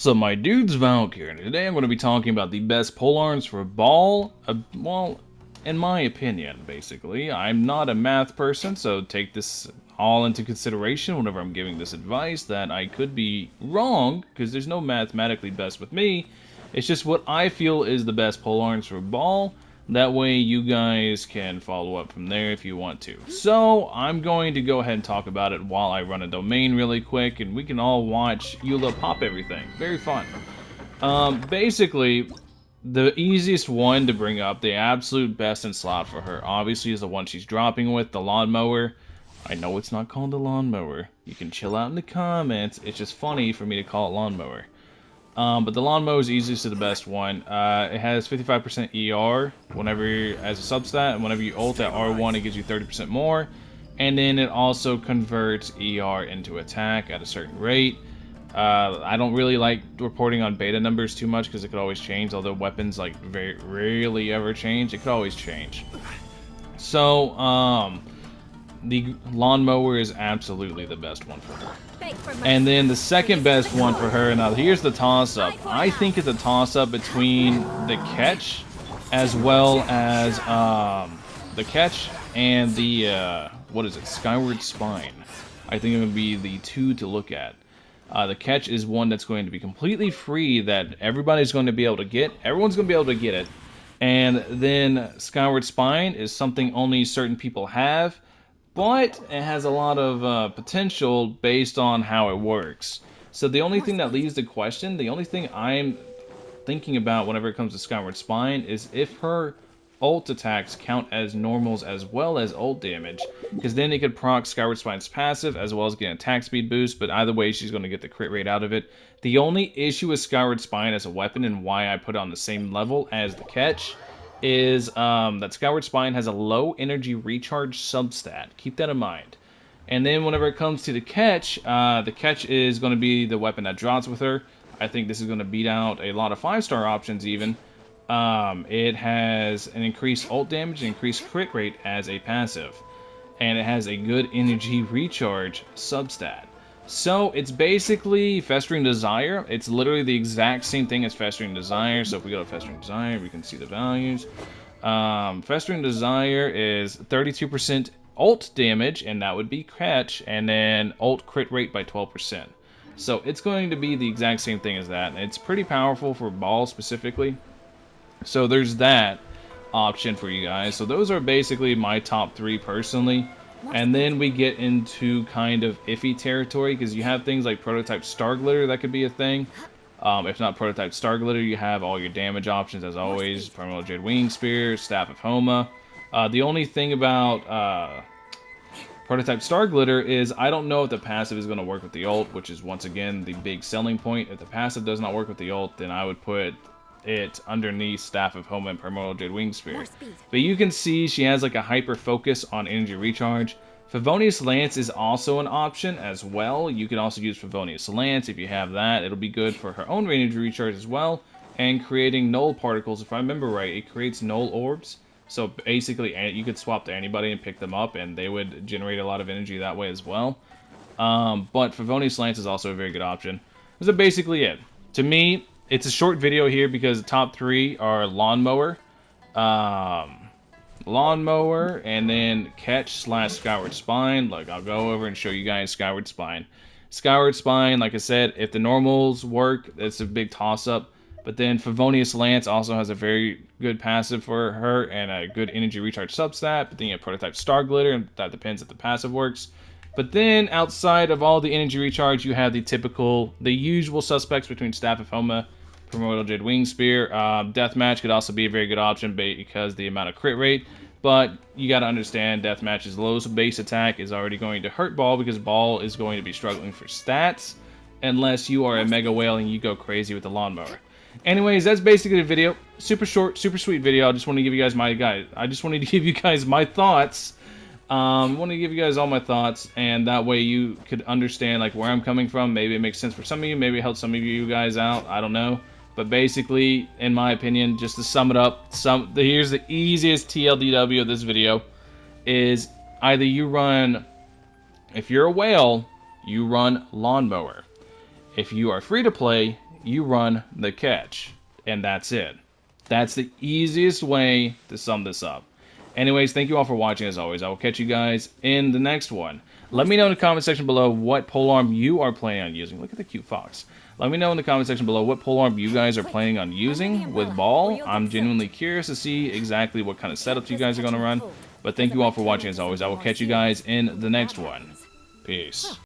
So my dude's Valk here, and today I'm going to be talking about the best polearms for Baal. Well, in my opinion, basically. I'm not a math person, so take this all into consideration whenever I'm giving this advice, that I could be wrong, because there's no mathematically best with me. It's just what I feel is the best polearms for Baal. That way you guys can follow up from there if you want to. So I'm going to go ahead and talk about it while I run a domain really quick, and we can all watch Eula pop everything. Very fun. Basically, the easiest one to bring up, the absolute best in slot for her, obviously is the one she's dropping with, the lawnmower. I know it's not called the lawnmower. You can chill out in the comments. It's just funny for me to call it lawnmower. But the lawnmower is easiest to the best one. It has 55% ER whenever as a substat, and whenever you ult at R1, it gives you 30% more. And then it also converts ER into attack at a certain rate. I don't really like reporting on beta numbers too much because it could always change. Although weapons like very rarely ever change, it could always change. So the lawnmower is absolutely the best one for her. And then the second best one for her, now here's the toss-up. I think it's a toss-up between the catch as well as the catch and the, what is it, Skyward Spine. I think it would be the two to look at. The catch is one that's going to be completely free that everybody's going to be able to get. Everyone's going to be able to get it. And then Skyward Spine is something only certain people have, but it has a lot of potential based on how it works. So the only thing that leaves the question, the only thing I'm thinking about whenever it comes to Skyward Spine is if her ult attacks count as normals as well as ult damage, because then it could proc Skyward Spine's passive as well as get an attack speed boost, but either way she's going to get the crit rate out of it. The only issue with Skyward Spine as a weapon and why I put it on the same level as the catch is that Skyward Spine has a low energy recharge substat. Keep that in mind. And then whenever it comes to the catch is going to be the weapon that drops with her. I think this is going to beat out a lot of 5-star options even. It has an increased ult damage and increased crit rate as a passive. And it has a good energy recharge substat. So it's basically Festering Desire. It's literally the exact same thing as Festering Desire. So if we go to Festering Desire, we can see the values. Festering Desire is 32% ult damage, and that would be catch, and then ult crit rate by 12%. So it's going to be the exact same thing as that. It's pretty powerful for Baal specifically. So there's that option for you guys. So those are basically my top 3 personally. And then we get into kind of iffy territory, because you have things like Prototype Star Glitter that could be a thing. If not Prototype Star Glitter, you have all your damage options as always. Primordial Jade Wing Spear, Staff of Homa. The only thing about Prototype Star Glitter is I don't know if the passive is going to work with the ult, which is once again the big selling point. If the passive does not work with the ult, then I would put it underneath Staff of Homa and Primordial Jade Wing Spear. But you can see she has like a hyper focus on energy recharge. Favonius Lance is also an option as well. You can also use Favonius Lance if you have that. It'll be good for her own energy recharge as well. And creating null particles, if I remember right, it creates null orbs. So basically you could swap to anybody and pick them up, and they would generate a lot of energy that way as well. But Favonius Lance is also a very good option. So basically it. To me, it's a short video here because the top 3 are Lawnmower, Lawnmower, and then Catch / Skyward Spine. Look, I'll go over and show you guys Skyward Spine. Skyward Spine, like I said, if the normals work, it's a big toss-up. But then Favonius Lance also has a very good passive for her and a good energy recharge substat. But then you have Prototype Star Glitter, and that depends if the passive works. But then outside of all the energy recharge, you have the usual suspects between Staff of Homa, Primordial Jade Wing Spear. Deathmatch could also be a very good option because the amount of crit rate. But you got to understand, Deathmatch's low base attack is already going to hurt Baal because Baal is going to be struggling for stats unless you are a Mega Whale and you go crazy with the Lawnmower. Anyways, that's basically the video. Super short, super sweet video. I just want to give you guys my thoughts. I want to give you guys all my thoughts, and that way you could understand like where I'm coming from. Maybe it makes sense for some of you. Maybe it helps some of you guys out. I don't know. But basically, in my opinion, just to sum it up, here's the easiest TLDW of this video, is either you run, if you're a whale, you run Lawnmower. If you are free to play, you run the catch. And that's it. That's the easiest way to sum this up. Anyways, thank you all for watching as always. I will catch you guys in the next one. Let me know in the comment section below what polearm you are planning on using. Look at the cute fox. Let me know in the comment section below what polearm you guys are planning on using with Baal. I'm genuinely curious to see exactly what kind of setups you guys are going to run. But thank you all for watching as always. I will catch you guys in the next one. Peace.